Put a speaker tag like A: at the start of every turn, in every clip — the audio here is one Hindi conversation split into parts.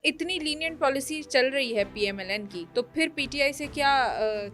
A: इतनी लीनिएंट पॉलिसी चल रही है पीएमएलएन की, तो फिर पीटीआई से क्या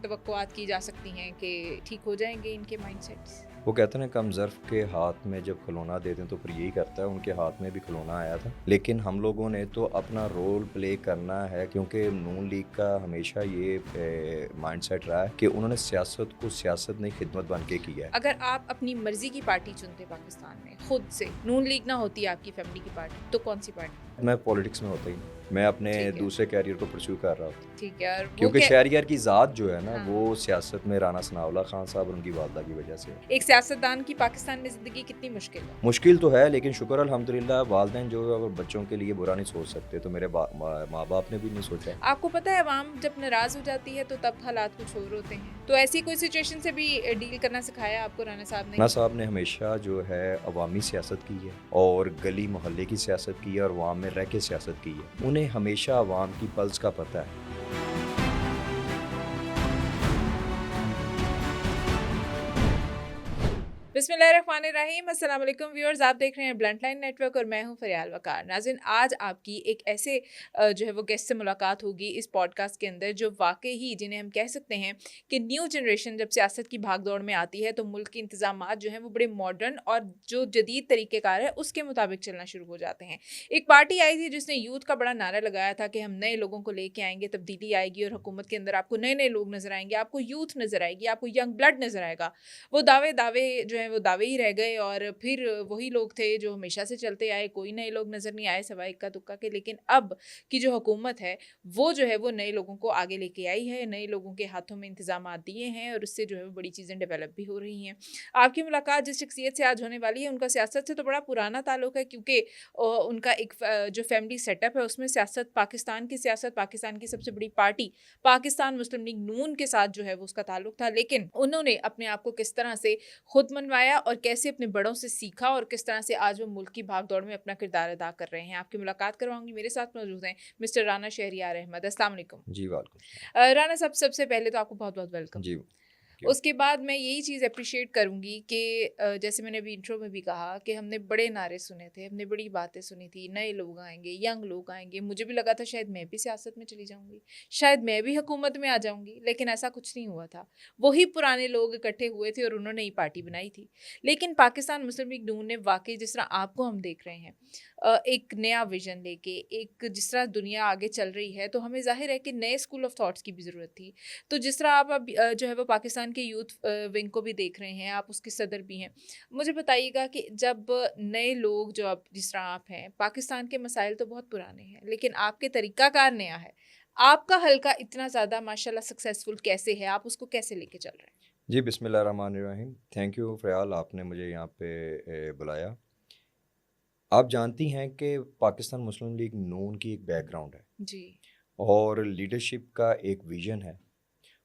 A: तवक्कुआत की जा सकती हैं कि ठीक हो जाएँगे इनके माइंडसेट्स?
B: वो कहते हैं ना कम ज़र्फ़ के हाथ में जब खिलौना देते हैं तो फिर यही करता है, उनके हाथ में भी खिलौना आया था। लेकिन हम लोगों ने तो अपना रोल प्ले करना है क्योंकि नून लीग का हमेशा ये माइंडसेट रहा है कि उन्होंने सियासत को सियासत नहीं खिदमत बन के किया है।
A: अगर आप अपनी मर्ज़ी की पार्टी चुनते पाकिस्तान में, खुद से, नून लीग ना होती आपकी फैमिली की पार्टी, तो कौन-सी पार्टी?
B: मैं पॉलिटिक्स में होता ही नहीं, मैं अपने
A: ठीक है,
B: दूसरे करियर को परस्यू कर रहा होता।
A: ठीक है और वो
B: क्योंकि
A: क्या
B: शहरयार की ज़ात जो है ना,
A: हाँ।
B: वो सियासत में राना सनाउल्लाह खान साहब और उनकी वालदा की वजह से है।
A: एक सियासतदान की पाकिस्तान में ज़िंदगी कितनी मुश्किल है।
B: मुश्किल तो है लेकिन शुक्र अल्हम्दुलिल्लाह वालिदैन जो है अगर बच्चों के लिए बुरा नहीं सोच सकते, तो मेरे माँ-बाप ने भी नहीं सोचा।
A: आपको पता है अवाम जब नाराज़ हो जाती है तो तब हालात कुछ और होते हैं। तो ऐसी कोई सिचुएशन से भी डील करना सिखाया आपको राणा साहब ने?
B: राणा साहब ने हमेशा जो है अवामी सियासत की है और गली मोहल्ले की सियासत की है और अवाम में रह के सियासत की है। उन्हें हमेशा अवाम की पल्स का पता है।
A: बिस्मिल्लाहिर्रहमानिर्रहीम अस्सलाम वालेकुम व्यूअर्स, आप देख रहे हैं ब्लंट लाइन नेटवर्क और मैं हूं फरियाल वकार। नाज़रीन, आज आपकी एक ऐसे जो है वो गेस्ट से मुलाकात होगी इस पॉडकास्ट के अंदर जो वाकई ही जिन्हें हम कह सकते हैं कि न्यू जनरेशन जब सियासत की भागदौड़ में आती है तो मुल्क के इंतजामात जो हैं वो बड़े मॉडर्न और जो जदीद तरीक़ेकार है उसके मुताबिक चलना शुरू हो जाते हैं। एक पार्टी आई थी जिसने यूथ का बड़ा नारा लगाया था कि हम नए लोगों को लेके आएंगे, तब्दीली आएगी और हुकूमत के अंदर आपको नए नए लोग नजर आएंगे, आपको यूथ नजर आएगी, आपको यंग ब्लड नजर आएगा। वो दावे दावे जो हैं वो दावे ही रह गए और फिर वही लोग थे जो हमेशा से चलते आए, कोई नए लोग नज़र नहीं आए सिवाय इक्का-दुक्का के। लेकिन अब की जो हुकूमत है, वो जो है वो नए लोगों को आगे लेके आई है, नए लोगों के हाथों में इंतज़ामात दिए हैं और उससे जो है वो बड़ी चीज़ें डेवलप भी हो रही हैं। आपकी मुलाकात जिस शख्सियत से आज होने वाली है, उनका सियासत से तो बड़ा पुराना ताल्लुक है क्योंकि उनका एक जो फैमिली सेटअप है उसमें सियासत पाकिस्तान की सबसे बड़ी पार्टी पाकिस्तान मुस्लिम लीग नून के साथ जो है वो उसका ताल्लुक था। लेकिन उन्होंने अपने आप को किस तरह से खुद मनवाया और कैसे अपने बड़ों से सीखा और किस तरह से आज वो मुल्क की भागदौड़ में अपना किरदार अदा कर रहे हैं। आपकी मुलाकात करवाऊंगी। मेरे साथ मौजूद हैं मिस्टर राना शहरियार अहमद। अस्सलाम वालेकुम।
B: जी, वालेकुम सलाम।
A: राना साहब, सबसे पहले तो आपको बहुत बहुत वेलकम।
B: जी, क्यों?
A: उसके बाद मैं यही चीज़ एप्रिशिएट करूँगी कि जैसे मैंने अभी इंट्रो में भी कहा कि हमने बड़े नारे सुने थे, हमने बड़ी बातें सुनी थी, नए लोग आएँगे, यंग लोग आएँगे। मुझे भी लगा था शायद मैं भी सियासत में चली जाऊँगी, शायद मैं भी हुकूमत में आ जाऊँगी, लेकिन ऐसा कुछ नहीं हुआ था। वही पुराने लोग इकट्ठे हुए थे और उन्होंने ही पार्टी बनाई थी। लेकिन पाकिस्तान मुस्लिम लीग नून ने वाक़ई जिस तरह आपको हम देख रहे हैं, एक नया विज़न लेके, एक जिस तरह दुनिया आगे चल रही है, तो हमें ज़ाहिर है कि नए स्कूल ऑफ थॉट्स की भी ज़रूरत थी। तो जिस तरह आप अब जो है वो पाकिस्तान के यूथ विंग को भी देख रहे हैं, आप उसके सदर भी हैं। मुझे बताइएगा कि जब नए लोग जो अब जिस तरह आप हैं, पाकिस्तान के मसाइल तो बहुत पुराने हैं, लेकिन आपके तरीक़ाकार नया है। आपका हल्का इतना ज़्यादा माशाल्लाह सक्सेसफुल कैसे है? आप उसको कैसे लेके चल रहे हैं?
B: जी, बिस्मिल्लाहिर्रहमानिर्रहीम। थैंक यू फ़याल, आपने मुझे यहाँ पे बुलाया। आप जानती हैं कि पाकिस्तान मुस्लिम लीग नून की एक बैकग्राउंड है
A: जी।
B: और लीडरशिप का एक विज़न है।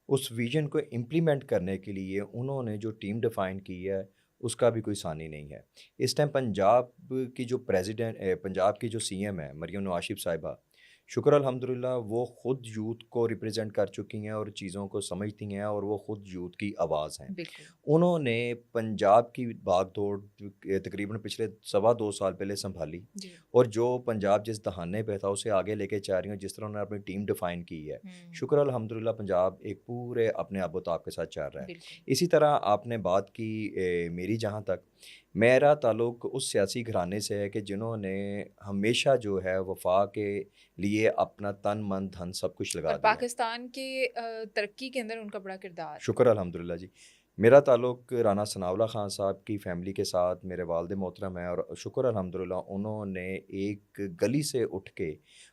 B: उस विज़न को इम्प्लीमेंट करने के लिए उन्होंने जो टीम डिफ़ाइन की है, उसका भी कोई सानी नहीं है। इस टाइम पंजाब की जो पंजाब की जो सीएम है, मरियम नवाज़ शरीफ साहिबा, शुक्र अल्हम्दुलिल्लाह वो ख़ुद यूथ को रिप्रेज़ेंट कर चुकी हैं और चीज़ों को समझती हैं और वो ख़ुद यूथ की आवाज़ हैं।
A: बिल्कुल।
B: उन्होंने पंजाब की भाग-दौड़ तकरीबन पिछले सवा 2 साल पहले सँभाली
A: जी।
B: और जो पंजाब जिस दहाने पे था, उसे आगे लेके जा रही हैं, जिस तरह उन्होंने अपनी टीम डिफ़ाइन की है।
A: हुँ,
B: शुक्र अल्हम्दुलिल्लाह पंजाब एक पूरे अपने आबो-ताब के साथ चल रहा है।
A: बिल्कुल।
B: इसी तरह आपने बात की मेरी जहाँ तक, मेरा ताल्लुक उस सियासी घराने से है कि जिन्होंने हमेशा जो है वफ़ा के लिए अपना तन, मन, धन सब कुछ
A: और
B: लगा दिया है।
A: पाकिस्तान के तरक्की के अंदर उनका बड़ा किरदार है।
B: शुक्र अल्हम्दुलिल्लाह जी। मेरा ताल्लुक राना सनाउल्लाह ख़ान साहब की फ़ैमिली के साथ मेरे वालिद मोहतरम हैं और शुक्र अल्हम्दुलिल्लाह उन्होंने एक गली से उठ के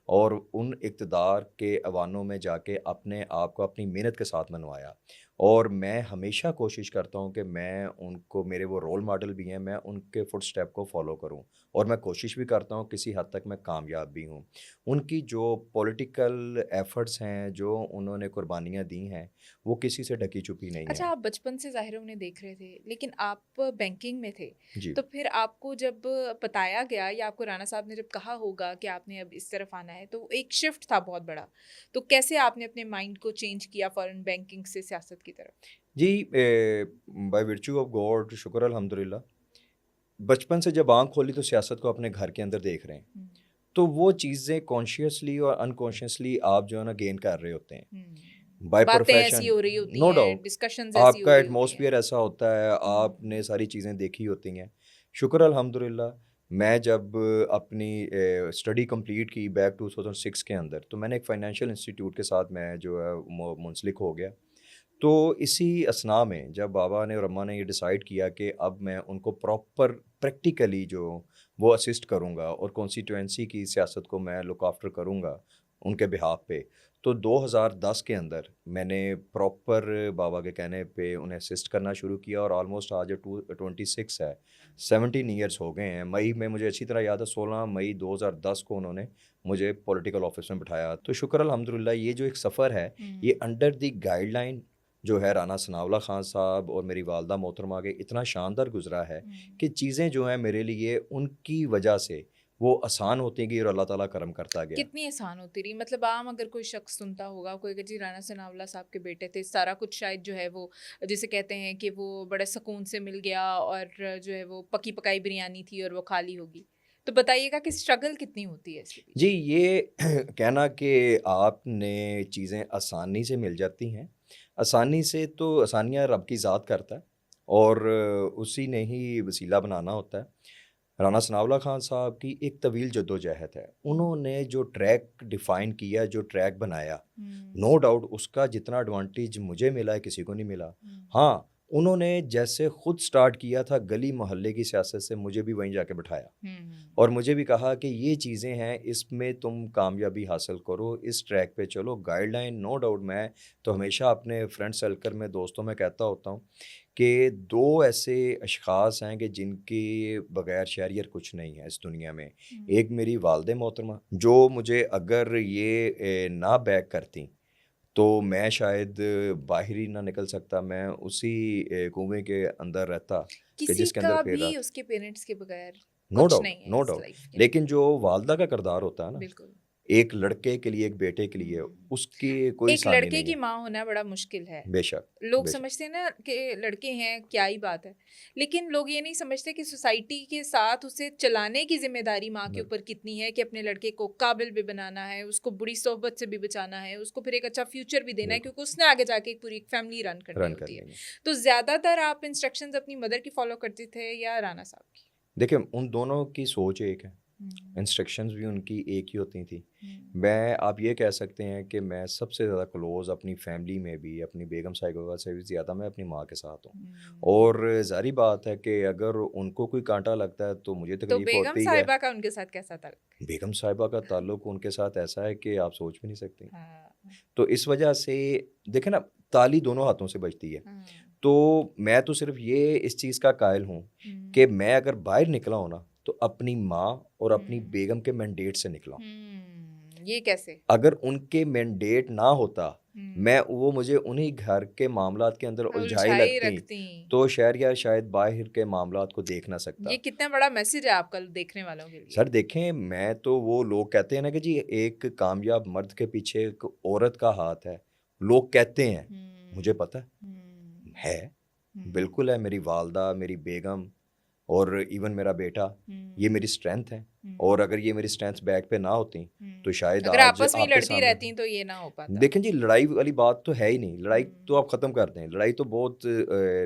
B: और उन इक़्तिदार के ऐवानों में जाके अपने आप को अपनी मेहनत के साथ मनवाया। और मैं हमेशा कोशिश करता हूँ कि मैं उनको मेरे वो रोल मॉडल भी हैं, मैं उनके फुटस्टेप को फ़ॉलो करूँ और मैं कोशिश भी करता हूँ किसी हद तक मैं कामयाब भी हूँ। उनकी जो पॉलिटिकल एफ़र्ट्स हैं, जो उन्होंने कुर्बानियाँ दी हैं, वो किसी से ढकी-छुपी नहीं
A: अच्छा,
B: है।
A: आप बचपन से ज़ाहिर है उन्हें देख रहे थे, लेकिन आप बैंकिंग में थे,
B: जी।
A: तो फिर आपको जब बताया गया या आपको राणा साहब ने जब कहा होगा कि आपने अब इस तरफ आना है, तो एक शिफ्ट था बहुत बड़ा। तो कैसे आपने अपने माइंड को चेंज किया फ़ौरन बैंकिंग से सियासत की तरफ?
B: जी, बाय वर्च्यू ऑफ गॉड शुक्र अल्हम्दुलिल्लाह, बचपन से जब आँख खोली तो सियासत को अपने घर के अंदर देख रहे हैं।
A: हुँ,
B: तो वो चीज़ें कॉन्शियसली और अनकॉन्शियसली आप जो है ना गेन कर रहे होते हैं बाय
A: बातें ऐसी
B: प्रोफेशन।
A: हो रही होती
B: नो
A: हैं,
B: डाउट
A: डिस्कशंस ऐसी हो
B: आपका
A: रही होती हैं।
B: एटमॉस्फेयर ऐसा होता है, आपने सारी चीज़ें देखी होती हैं। शुक्र अल्हम्दुलिल्लाह, मैं जब अपनी स्टडी कंप्लीट की बैक 2006 के अंदर, तो मैंने एक फाइनेंशियल इंस्टीट्यूट के साथ मैं जो है मुंसलिक हो गया। तो इसी असना में जब बाबा ने और अम्मा ने ये डिसाइड किया कि अब मैं उनको प्रॉपर प्रैक्टिकली जो वो असिस्ट करूँगा और कॉन्स्टिट्यूएंसी की सियासत को मैं लुक आफ्टर करूँगा उनके बिहाफ पे, तो 2010 के अंदर मैंने प्रॉपर बाबा के कहने पे उन्हें असिस्ट करना शुरू किया और ऑलमोस्ट आज 26 है, 17 ईयर्स हो गए हैं। मई में मुझे अच्छी तरह याद है 16 मई 2010 को उन्होंने मुझे पॉलिटिकल ऑफिस में बिठाया। तो शुक्र अल्हम्दुलिल्लाह ये जो एक सफ़र है, ये अंडर द गाइडलाइन जो है राना सनाउल्लाह खान साहब और मेरी वालदा मोहतरमा के इतना शानदार गुजरा है कि चीज़ें जो हैं मेरे लिए उनकी वजह से वो आसान होती गई और अल्लाह ताला करम करता गया।
A: कितनी आसान होती रही? मतलब आम अगर कोई शख्स सुनता होगा, कोई अगर जी राणा सनाउल्लाह साहब के बेटे थे, सारा कुछ शायद जो है वो जिसे कहते हैं कि वो बड़े सुकून से मिल गया और जो है वो पकी पकाई बिरयानी थी और वो खाली होगी। तो बताइएगा कि स्ट्रगल कितनी होती है इसके
B: जी,
A: पीछे?
B: ये कहना कि आपने चीज़ें आसानी से मिल जाती हैं, आसानी से तो आसानियाँ रब की ज़ात करता है और उसी ने ही वसीला बनाना होता है। राना सनाउल्लाह खान साहब की एक तवील जद्दोजहद है। उन्होंने जो ट्रैक डिफ़ाइन किया, जो ट्रैक बनाया,
A: हुँ,
B: नो डाउट उसका जितना एडवांटेज मुझे मिला है, किसी को नहीं मिला।
A: हुँ,
B: हाँ, उन्होंने जैसे खुद स्टार्ट किया था गली मोहल्ले की सियासत से, मुझे भी वहीं जाके बिठाया
A: हुँ,
B: और मुझे भी कहा कि ये चीज़ें हैं, इसमें तुम कामयाबी हासिल करो, इस ट्रैक पे चलो। गाइडलाइन नो डाउट मैं तो हमेशा अपने फ्रेंड सर्कल में, दोस्तों में कहता होता हूँ कि 2 ऐसे अशख़ास हैं कि जिनके बगैर शहरियत कुछ नहीं है इस दुनिया में।
A: हुँ।
B: एक मेरी वालदे मोहतरमा, जो मुझे अगर ये ना बैक करतीं, तो मैं शायद बाहर ही ना निकल सकता, मैं उसी कुएँ के अंदर रहता कि
A: किसी
B: जिसके अंदर
A: का
B: फिर रहा
A: भी
B: था।
A: उसके पेरेंट्स के बगैर
B: नो
A: कुछ
B: डाउट,
A: नहीं है
B: नो
A: इस
B: डाउट।
A: लाइफ के अंदर।
B: लेकिन जो वालदा का किरदार होता है ना,
A: बिल्कुल।
B: एक लड़के के लिए, एक बेटे के लिए,
A: हुँ।
B: उसकी कोई
A: एक
B: सानी
A: लड़के
B: नहीं
A: की
B: है।
A: माँ होना बड़ा मुश्किल है।
B: बेशक,
A: लोग
B: बेशक।
A: समझते हैं ना कि लड़के हैं, क्या ही बात है। लेकिन लोग ये नहीं समझते कि सोसाइटी के साथ उसे चलाने की ज़िम्मेदारी माँ के
B: बिल
A: ऊपर कितनी है कि अपने लड़के को काबिल भी बनाना है, उसको बुरी सोहबत से भी बचाना है, उसको फिर एक अच्छा फ्यूचर भी देना है
B: बिल्कुल,
A: क्योंकि उसने आगे जाके एक पूरी फैमिली रन करनी
B: रन
A: होती है।
B: करनी है।
A: तो ज़्यादातर आप इंस्ट्रक्शंस अपनी मदर की फ़ॉलो करते थे या राणा साहब की?
B: देखिए, उन दोनों की सोच एक है,
A: हुँ,
B: इंस्ट्रक्शंस भी उनकी एक ही होती थी।
A: हुँ,
B: मैं आप ये कह सकते हैं कि मैं सबसे ज़्यादा क्लोज़ अपनी फैमिली में भी, अपनी बेगम साहिबा से भी ज़्यादा मैं अपनी माँ के साथ हूँ।
A: हुँ।
B: और ज़ाहिर बात है कि अगर उनको कोई काँटा लगता है, तो मुझे
A: तो
B: तकलीफ़
A: बेगम
B: होती ही है।
A: साहिबा का उनके साथ कैसा था?
B: बेगम साहिबा का ताल्लुक उनके साथ ऐसा है कि आप सोच भी नहीं सकती।
A: हाँ,
B: तो इस वजह से देखें ना, ताली दोनों हाथों से बजती है।
A: हाँ।
B: तो मैं तो सिर्फ़ ये इस चीज़ का कायल हूँ
A: हुँ,
B: कि मैं अगर बाहर निकला हूँ ना, तो अपनी माँ और अपनी
A: हुँ,
B: बेगम के मैंडेट से निकला हूँ।
A: ये कैसे?
B: अगर उनके मैंडेट ना होता,
A: हुँ,
B: मैं वो मुझे उन्हीं घर के मामलात के अंदर उलझाई
A: उलझाए
B: लगतीं,
A: रखती।
B: तो शहरियार शायद बाहर के मामलात को देख ना
A: ये
B: सकता।
A: कितना बड़ा मैसेज है आपका देखने वालों के लिए।
B: सर देखें, मैं तो वो लोग कहते हैं ना कि जी एक कामयाब मर्द के पीछे एक औरत का हाथ है। लोग कहते हैं, मुझे
A: हुँ,
B: पता
A: हुँ,
B: है,
A: हुँ,
B: बिल्कुल है। मेरी वालदा, मेरी बेगम और इवन मेरा बेटा, ये
A: हुँ,
B: मेरी स्ट्रेंथ है और
A: हुँ,
B: अगर ये मेरी स्ट्रेंथ बैक पे ना होती, तो
A: हुँ।
B: शायद
A: अगर
B: आज
A: आपस में ही
B: आपके
A: लड़ती
B: सामने
A: रहती तो ये ना हो पाता।
B: देखें जी, लड़ाई वाली बात तो है ही नहीं। लड़ाई तो
A: हुँ,
B: आप ख़त्म कर दें, लड़ाई तो बहुत